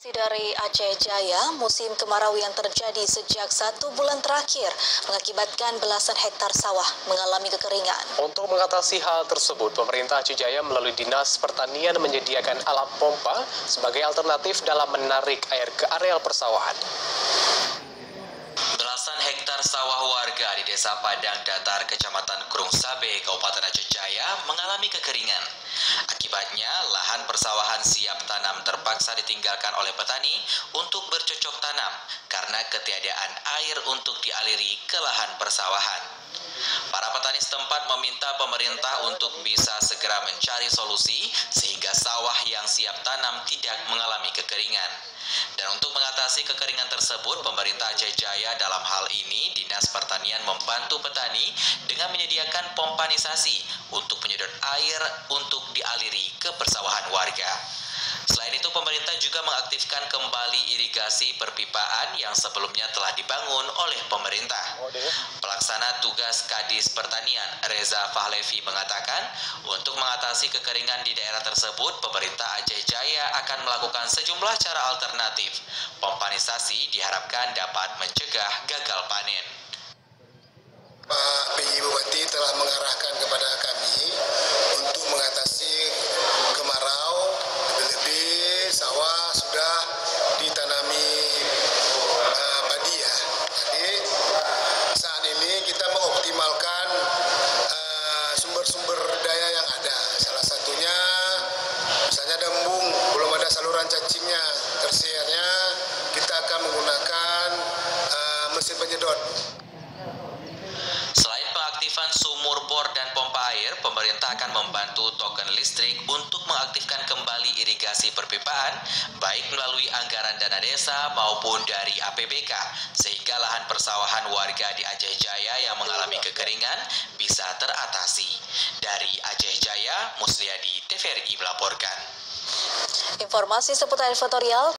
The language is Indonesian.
Dari Aceh Jaya, musim kemarau yang terjadi sejak 1 bulan terakhir mengakibatkan belasan hektar sawah mengalami kekeringan. Untuk mengatasi hal tersebut, pemerintah Aceh Jaya melalui Dinas Pertanian menyediakan alat pompa sebagai alternatif dalam menarik air ke areal persawahan. Belasan hektar sawah warga di Desa Padang Datar, Kecamatan Krung Sabe, Kabupaten Aceh Jaya mengalami kekeringan. Akibatnya, lahan persawahan siap tanam terpaksa ditinggalkan oleh petani untuk bercocok tanam karena ketiadaan air untuk dialiri ke lahan persawahan. Para petani setempat meminta pemerintah untuk bisa segera mencari solusi sehingga sawah yang siap tanam tidak mengalami kekeringan. Dan untuk mengatasi kekeringan tersebut, pemerintah Aceh Jaya dalam hal ini Dinas Pertanian membantu petani dengan menyediakan pompanisasi untuk penyedot air untuk dialiri ke persawahan warga. Selain itu, pemerintah juga mengaktifkan kembali irigasi perpipaan yang sebelumnya telah dibangun oleh pemerintah. Pelaksana tugas Kadis Pertanian Reza Fahlevi mengatakan, untuk mengatasi kekeringan di daerah tersebut, pemerintah Aceh Jaya akan melakukan sejumlah cara alternatif. Pompanisasi diharapkan dapat mencegah gagal panen. Pak PJ Bupati telah mengarahkan kepada kami untuk mengatasi kemarau, lebih-lebih sawah sudah ditanami padi ya. Jadi saat ini kita mengoptimalkan sumber-sumber daya yang ada. Salah satunya misalnya ada embung, belum ada saluran cacingnya. Tersiernya kita akan menggunakan mesin penyedot. Selain pengaktifan sumur bor dan pompa air, pemerintah akan membantu token listrik untuk mengaktifkan kembali irigasi perpipaan, baik melalui anggaran dana desa maupun dari APBK, sehingga lahan persawahan warga di Aceh Jaya yang mengalami kekeringan bisa teratasi. Dari Aceh Jaya, Musliadi TVRI melaporkan. Informasi seputar editorial